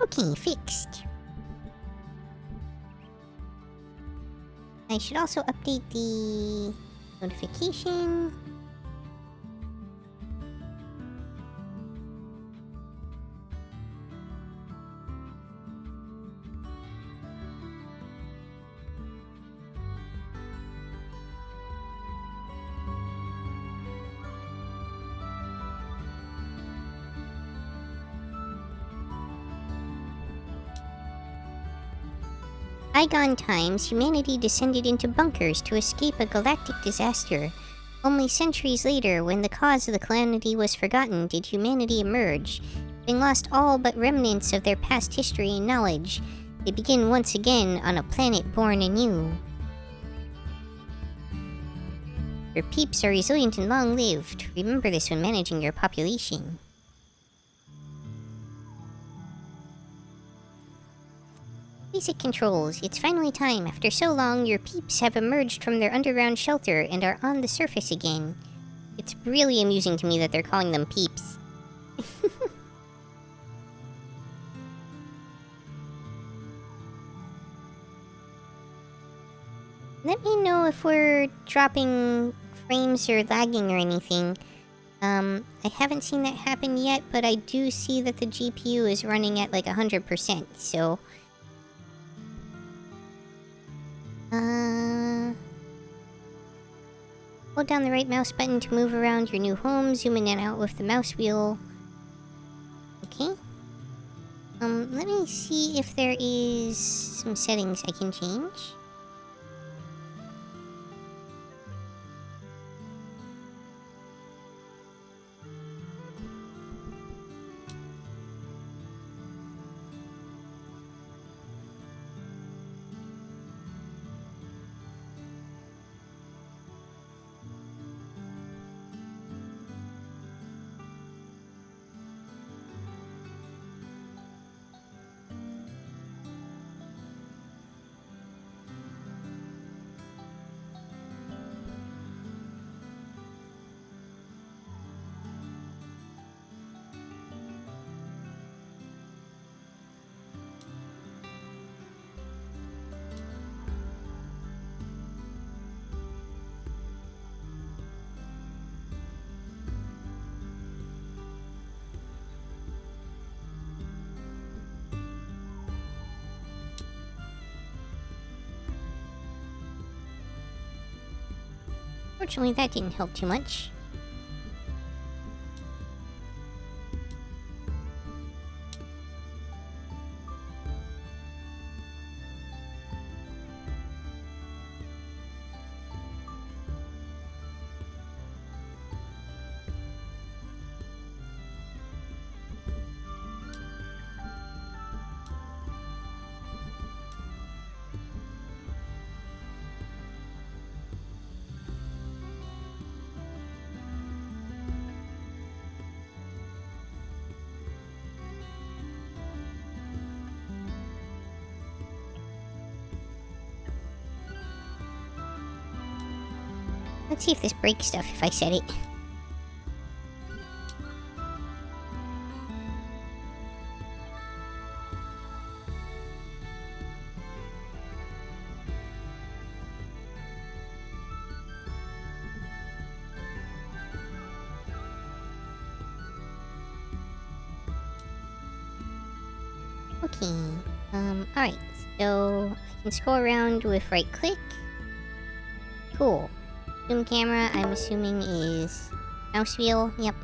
Okay, fixed. I should also update the notification. Bygone times, humanity descended into bunkers to escape a galactic disaster. Only centuries later, when the cause of the calamity was forgotten, did humanity emerge. Having lost all but remnants of their past history and knowledge, they begin once again on a planet born anew. Your peeps are resilient and long-lived. Remember this when managing your population. Basic controls. It's finally time. After so long, your peeps have emerged from their underground shelter and are on the surface again. It's really amusing to me that they're calling them peeps. Let me know if we're dropping frames or lagging or anything. I haven't seen that happen yet, but I do see that the GPU is running at like 100%, so... Hold down the right mouse button to move around your new home, zoom in and out with the mouse wheel. Okay. Let me see if there is some settings I can change. Fortunately, that didn't help too much. Let's see if this breaks stuff if I set it. Okay, alright, so I can scroll around with right click. Cool. Zoom camera, I'm assuming is mouse wheel, yep.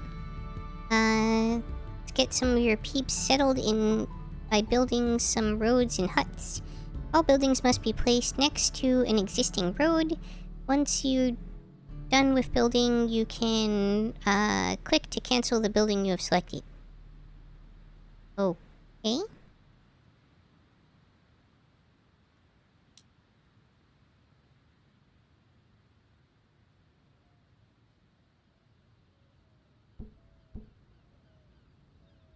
Let's get some of your peeps settled in by building some roads and huts. All buildings must be placed next to an existing road. Once you're done with building, you can click to cancel the building you have selected. Okay.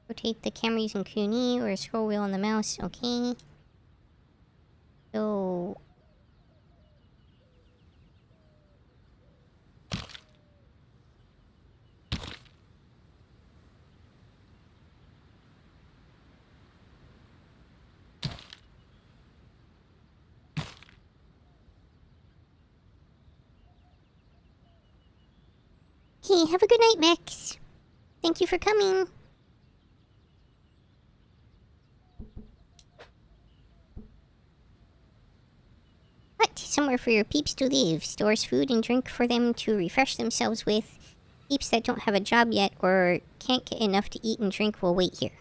Rotate the camera using Q&E or scroll wheel on the mouse. Okay. So... Hey, have a good night, Max. Thank you for coming. What? Somewhere for your peeps to live. Stores food and drink for them to refresh themselves with. Peeps that don't have a job yet or can't get enough to eat and drink will wait here.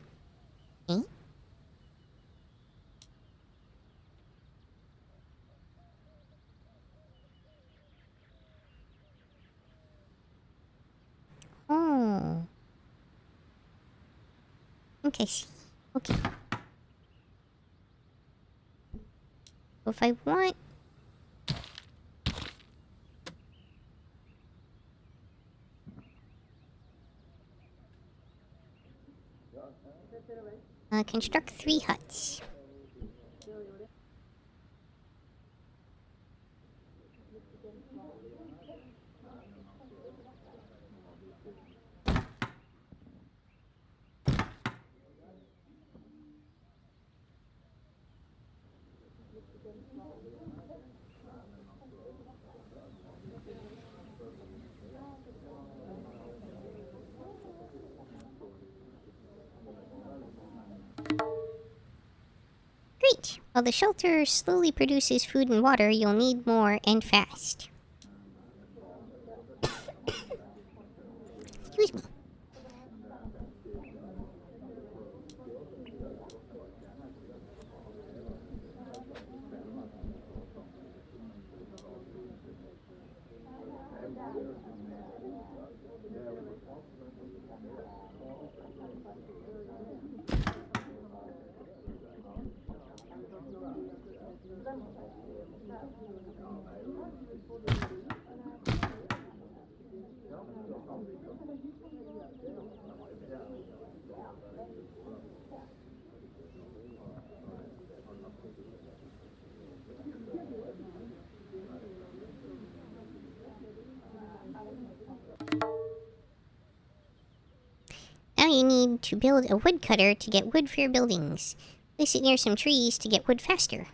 Eh? Oh. Okay, see. Okay. So if I want... construct 3 huts. Great! While the shelter slowly produces food and water, you'll need more and fast. Excuse me. Now you need to build a woodcutter to get wood for your buildings. Place it near some trees to get wood faster.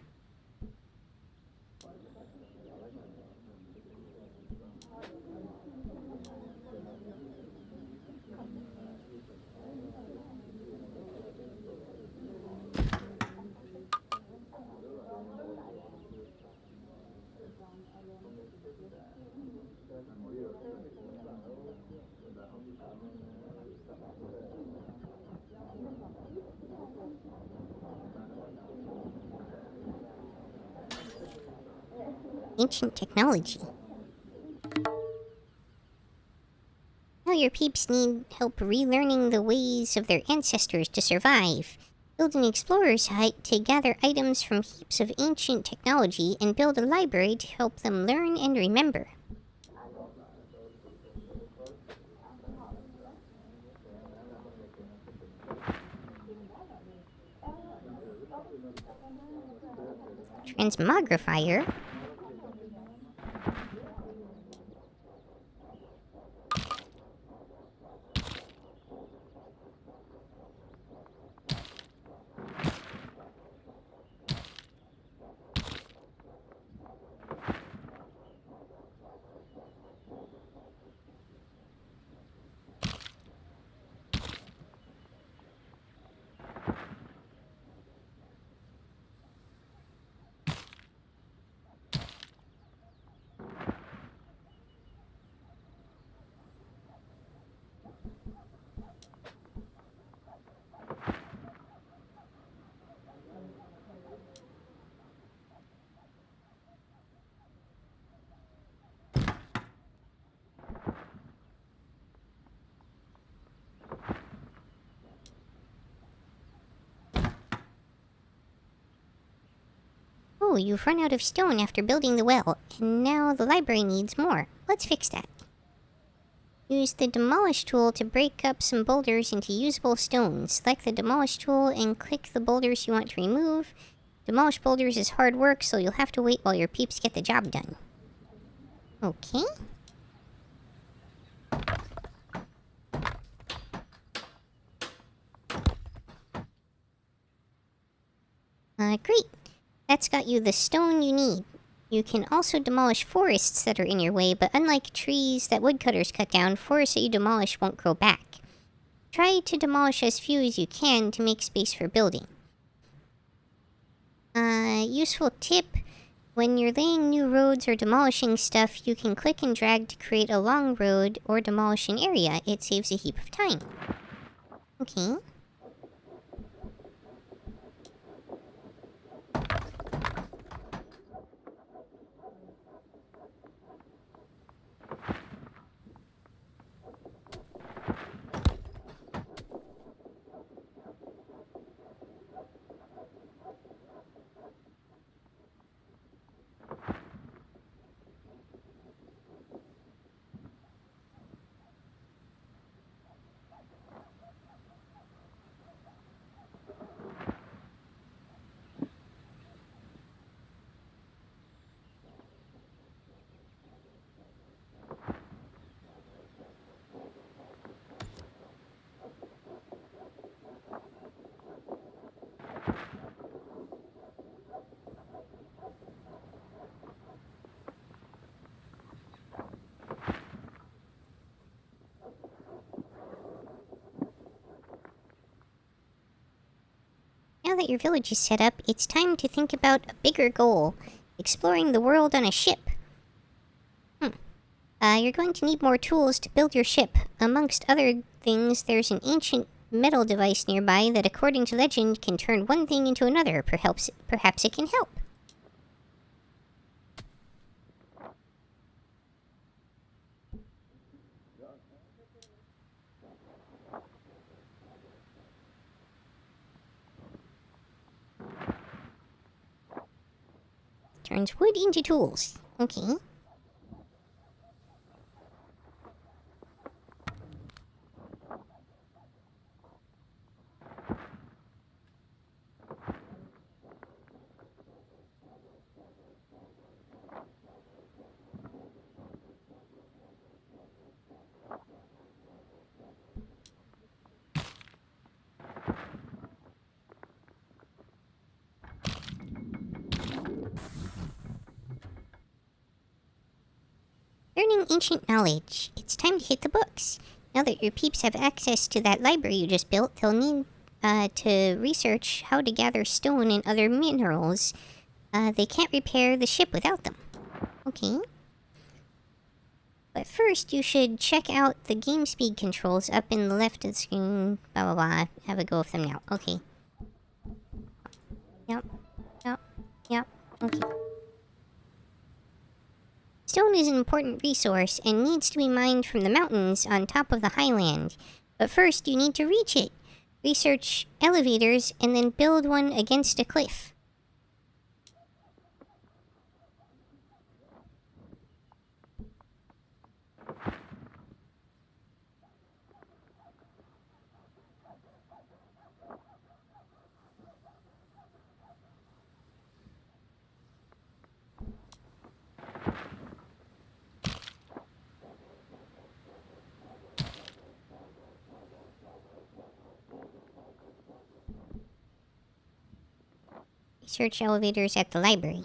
Ancient technology. Now your peeps need help relearning the ways of their ancestors to survive. Build an explorer's hut to gather items from heaps of ancient technology and build a library to help them learn and remember. Transmogrifier? Oh, you've run out of stone after building the well, and now the library needs more. Let's fix that. Use the Demolish tool to break up some boulders into usable stones. Select the Demolish tool and click the boulders you want to remove. Demolish boulders is hard work, so you'll have to wait while your peeps get the job done. Okay. Great. That's got you the stone you need. You can also demolish forests that are in your way, but unlike trees that woodcutters cut down, forests that you demolish won't grow back. Try to demolish as few as you can to make space for building. Useful tip. When you're laying new roads or demolishing stuff, you can click and drag to create a long road or demolish an area. It saves a heap of time. Okay. Now that your village is set up, it's time to think about a bigger goal. Exploring the world on a ship. You're going to need more tools to build your ship. Amongst other things, there's an ancient metal device nearby that, according to legend, can turn one thing into another. Perhaps it can help. Turns wood into tools. Okay. Learning ancient knowledge. It's time to hit the books. Now that your peeps have access to that library you just built, they'll need to research how to gather stone and other minerals. They can't repair the ship without them. Okay. But first, you should check out the game speed controls up in the left of the screen. Blah, blah, blah. Have a go with them now. Okay. Yep. Yep. Yep. Okay. Stone is an important resource and needs to be mined from the mountains on top of the highland. But first, you need to reach it. Research elevators and then build one against a cliff. Research elevators at the library.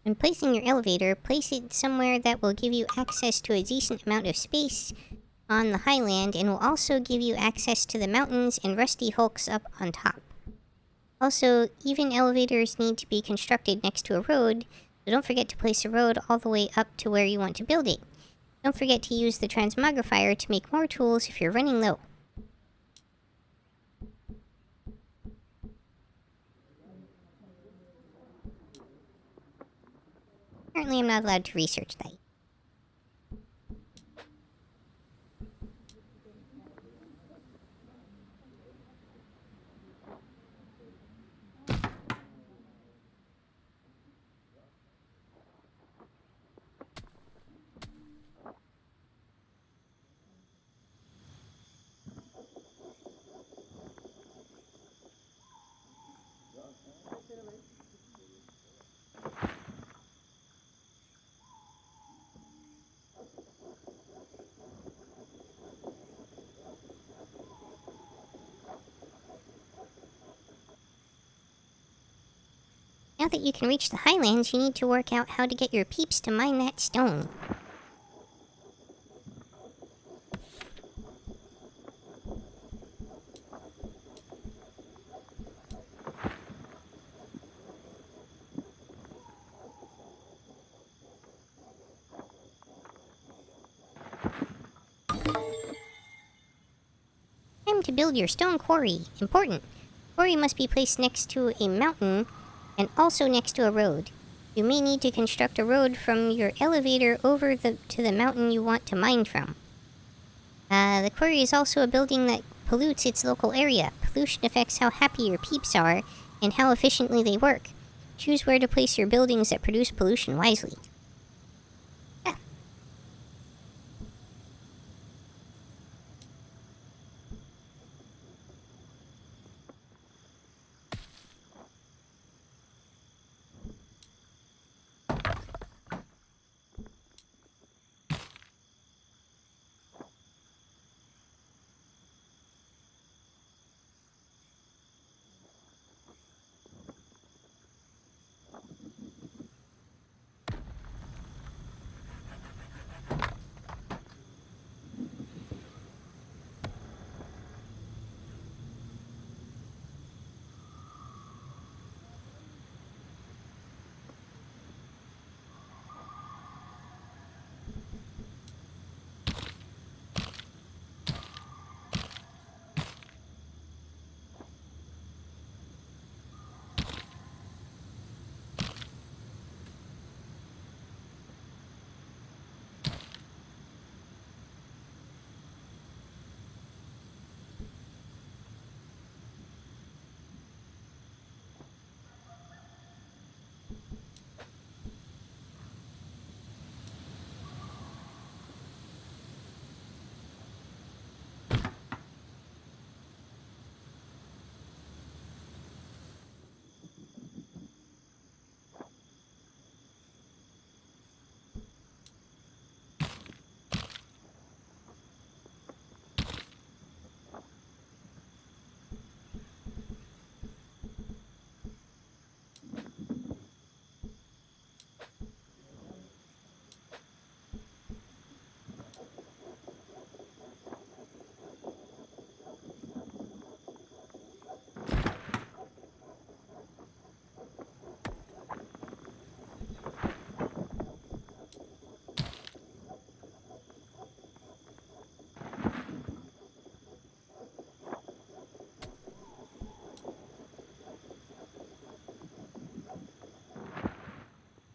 When placing your elevator, place it somewhere that will give you access to a decent amount of space on the highland and will also give you access to the mountains and rusty hulks up on top. Also, even elevators need to be constructed next to a road, so don't forget to place a road all the way up to where you want to build it. Don't forget to use the transmogrifier to make more tools if you're running low. Apparently I'm not allowed to research that. Now that you can reach the highlands, you need to work out how to get your peeps to mine that stone. Time to build your stone quarry. Important. Quarry must be placed next to a mountain and also next to a road. You may need to construct a road from your elevator over to the mountain you want to mine from. The quarry is also a building that pollutes its local area. Pollution affects how happy your peeps are and how efficiently they work. Choose where to place your buildings that produce pollution wisely.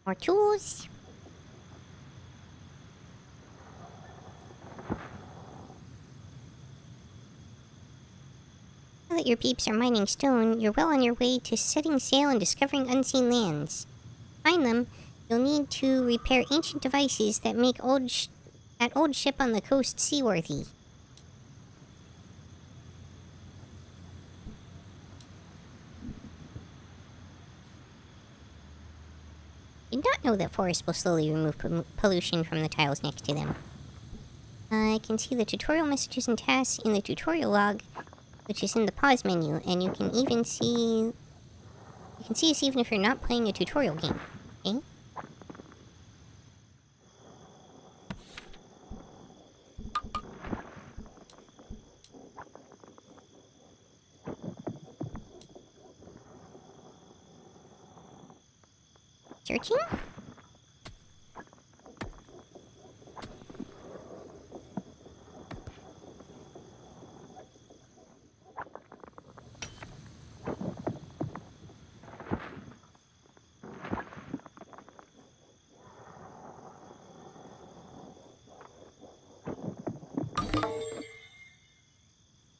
More tools. Now that your peeps are mining stone, you're well on your way to setting sail and discovering unseen lands. To find them, you'll need to repair ancient devices that make that old ship on the coast seaworthy. Did not know that forests will slowly remove pollution from the tiles next to them. I can see the tutorial messages and tasks in the tutorial log, which is in the pause menu, and you can see this even if you're not playing a tutorial game. Okay? Searching?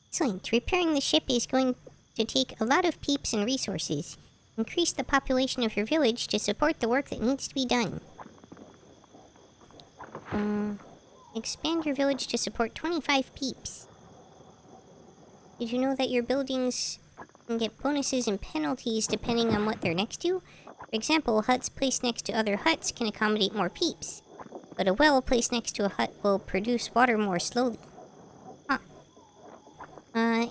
Excellent. Repairing the ship is going to take a lot of peeps and resources. Increase the population of your village to support the work that needs to be done. Expand your village to support 25 peeps. Did you know that your buildings can get bonuses and penalties depending on what they're next to? For example, huts placed next to other huts can accommodate more peeps, but a well placed next to a hut will produce water more slowly.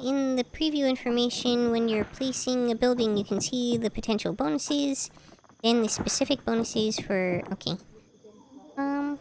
In the preview information, when you're placing a building, you can see the potential bonuses. Then the specific bonuses for... Okay. Um...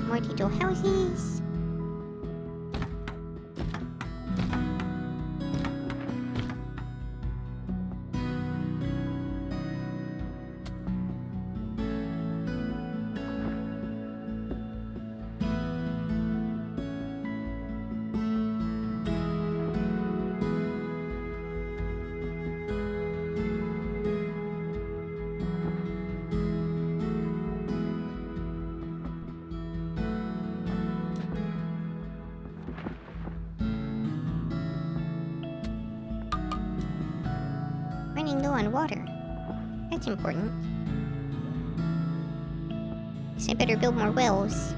More little houses. running low on water. That's important. Guess I better build more wells.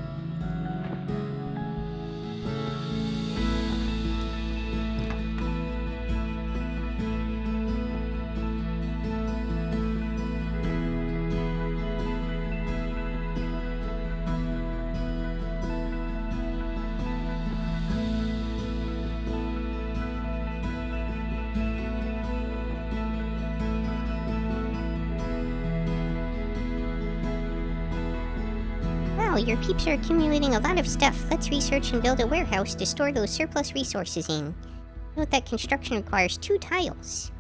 Wow, your peeps are accumulating a lot of stuff. Let's research and build a warehouse to store those surplus resources in. Note that construction requires 2 tiles.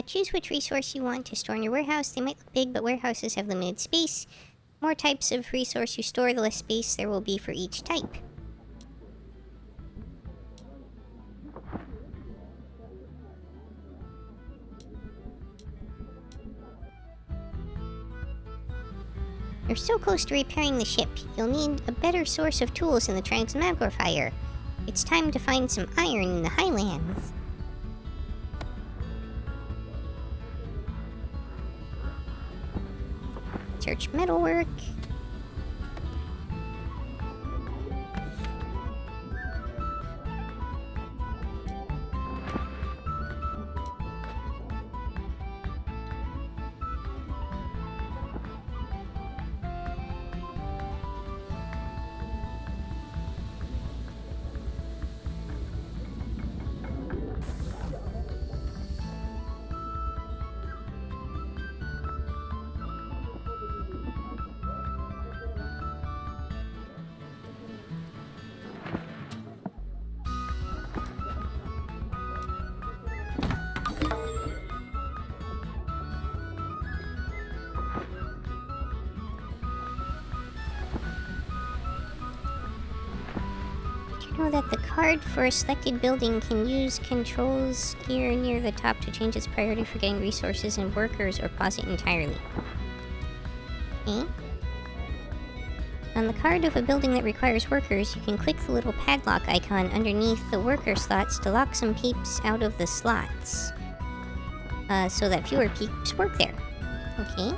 Choose which resource you want to store in your warehouse. They might look big, but warehouses have limited space. The more types of resource you store, the less space there will be for each type. You're so close to repairing the ship. You'll need a better source of tools in the transmogrifier. It's time to find some iron in the highlands. Search metalwork. Know that the card for a selected building can use controls gear near the top to change its priority for getting resources and workers or pause it entirely. Okay. On the card of a building that requires workers, you can click the little padlock icon underneath the worker slots to lock some peeps out of the slots. So that fewer peeps work there. Okay.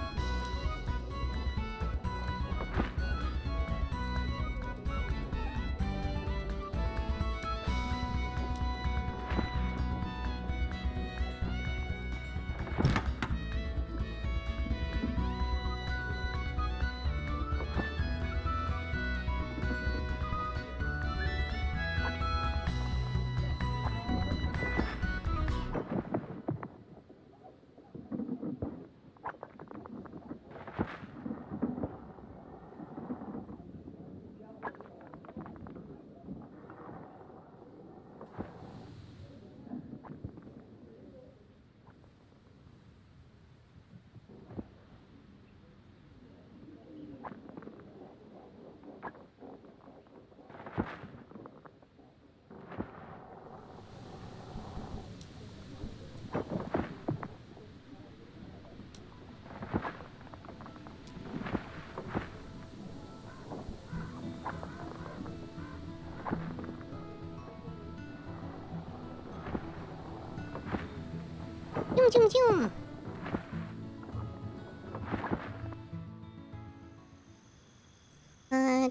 Zoom, zoom, zoom.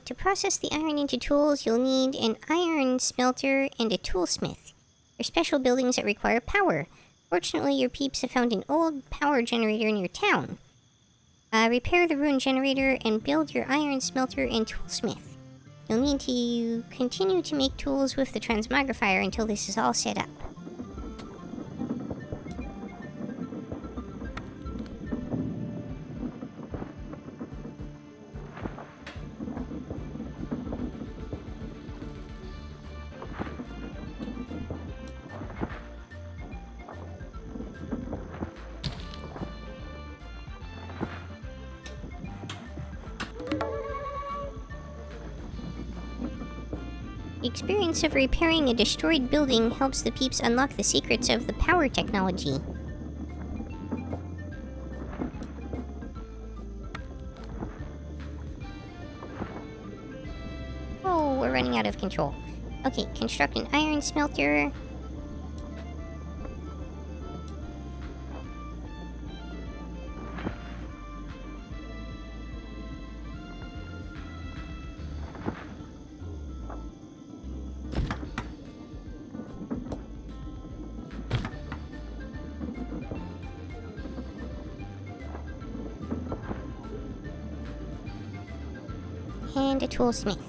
To process the iron into tools, you'll need an iron smelter and a toolsmith. They're special buildings that require power. Fortunately, your peeps have found an old power generator near town. Repair the ruined generator and build your iron smelter and toolsmith. You'll need to continue to make tools with the transmogrifier until this is all set up. The experience of repairing a destroyed building helps the peeps unlock the secrets of the power technology. Oh, we're running out of control. Okay, construct an iron smelter. And a toolsmith.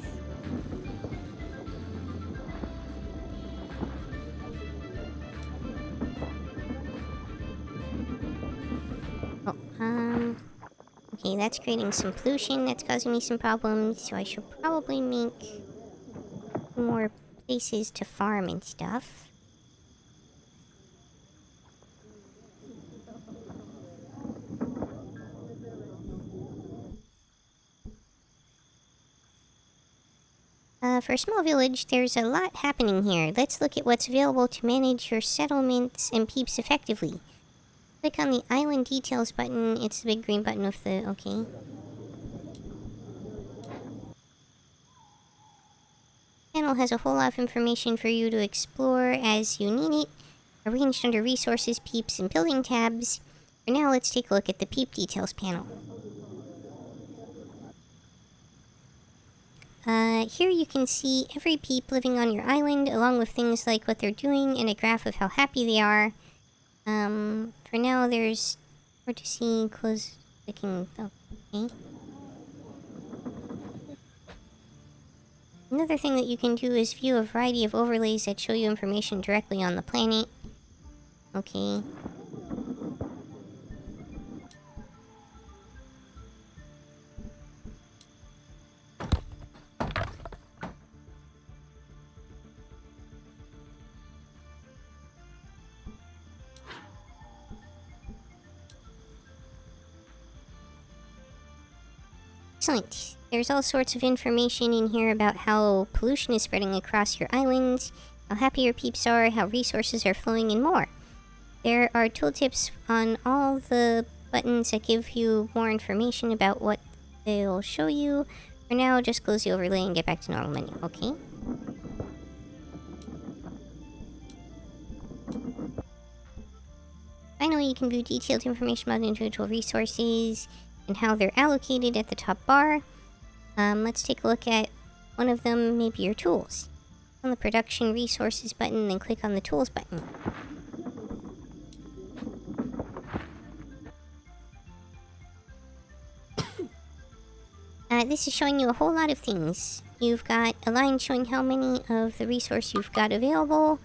Okay, that's creating some pollution. That's causing me some problems. So I should probably make more places to farm and stuff. For a small village, there's a lot happening here. Let's look at what's available to manage your settlements and peeps effectively. Click on the island details button. It's the big green button with the... okay. Panel has a whole lot of information for you to explore as you need it, arranged under resources, peeps, and building tabs. For now, let's take a look at the peep details panel. Here you can see every peep living on your island, along with things like what they're doing and a graph of how happy they are. For now, there's more to see. Close clicking. Okay. Another thing that you can do is view a variety of overlays that show you information directly on the planet. Okay. Excellent. There's all sorts of information in here about how pollution is spreading across your island, how happy your peeps are, how resources are flowing, and more. There are tooltips on all the buttons that give you more information about what they'll show you. For now, just close the overlay and get back to normal menu, okay? Finally, you can view detailed information about individual resources and how they're allocated at the top bar. Let's take a look at one of them, maybe your tools. On the production resources button, then click on the tools button. This is showing you a whole lot of things. You've got a line showing how many of the resource you've got available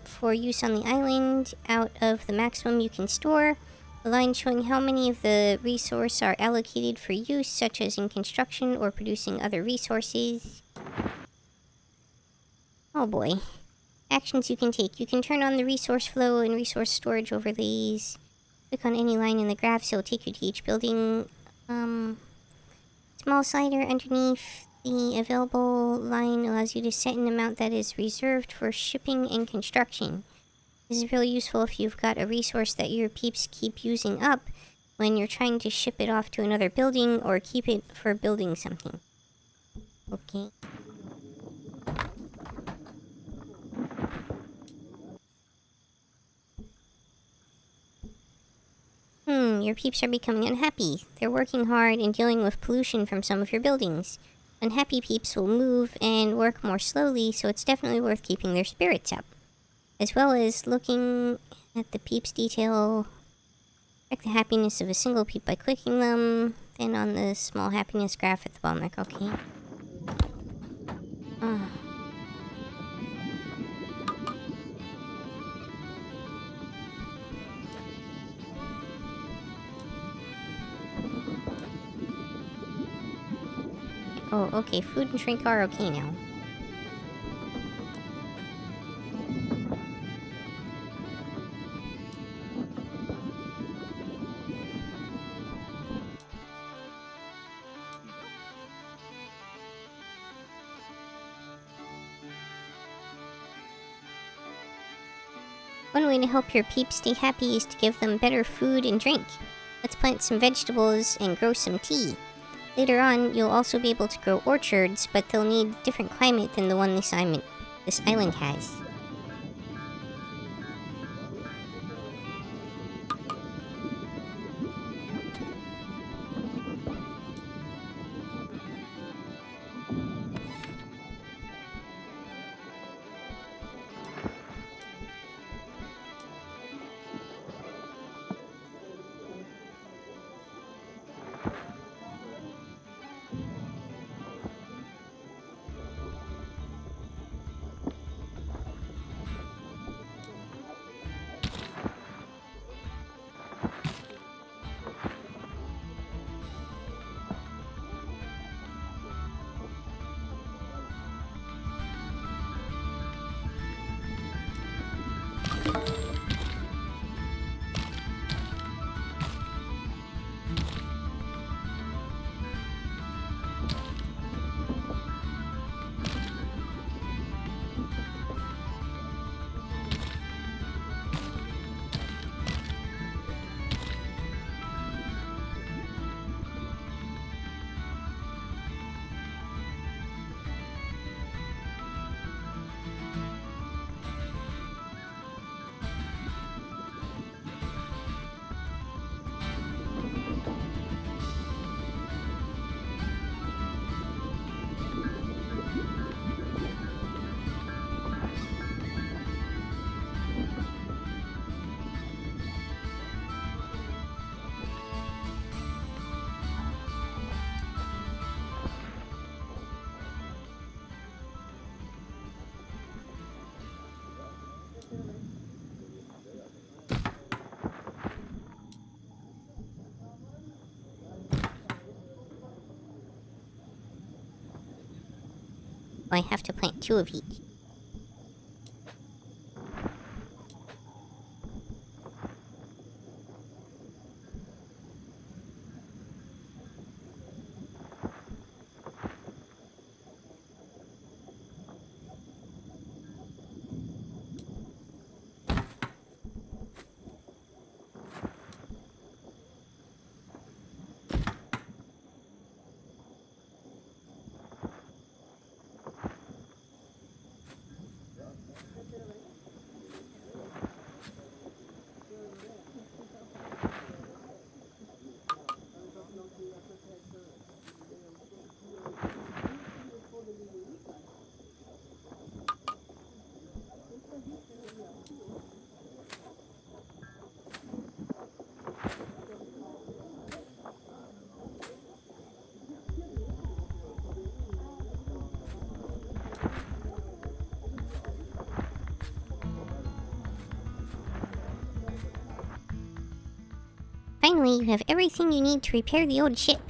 for use on the island out of the maximum you can store. A line showing how many of the resource are allocated for use, such as in construction or producing other resources. Oh boy. Actions you can take. You can turn on the resource flow and resource storage overlays. Click on any line in the graph so it'll take you to each building. Small slider underneath the available line allows you to set an amount that is reserved for shipping and construction. This is really useful if you've got a resource that your peeps keep using up when you're trying to ship it off to another building or keep it for building something. Okay. Your peeps are becoming unhappy. They're working hard and dealing with pollution from some of your buildings. Unhappy peeps will move and work more slowly, so it's definitely worth keeping their spirits up. As well as looking at the peeps detail. Check the happiness of a single peep by clicking them. Then on the small happiness graph at the bottom, like, okay. Oh, okay, food and drink are okay now. One way to help your peeps stay happy is to give them better food and drink. Let's plant some vegetables and grow some tea. Later on, you'll also be able to grow orchards, but they'll need different climate than the one this island has. I have to plant 2 of each. Finally, you have everything you need to repair the old ship.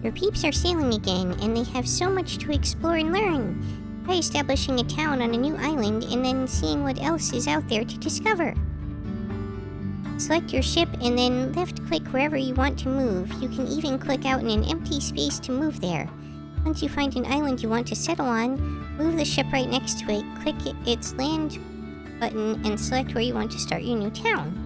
Your peeps are sailing again, and they have so much to explore and learn. Try establishing a town on a new island and then seeing what else is out there to discover. Select your ship and then left-click wherever you want to move. You can even click out in an empty space to move there. Once you find an island you want to settle on, move the ship right next to it, click its land button, and select where you want to start your new town.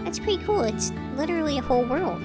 That's pretty cool. It's literally a whole world.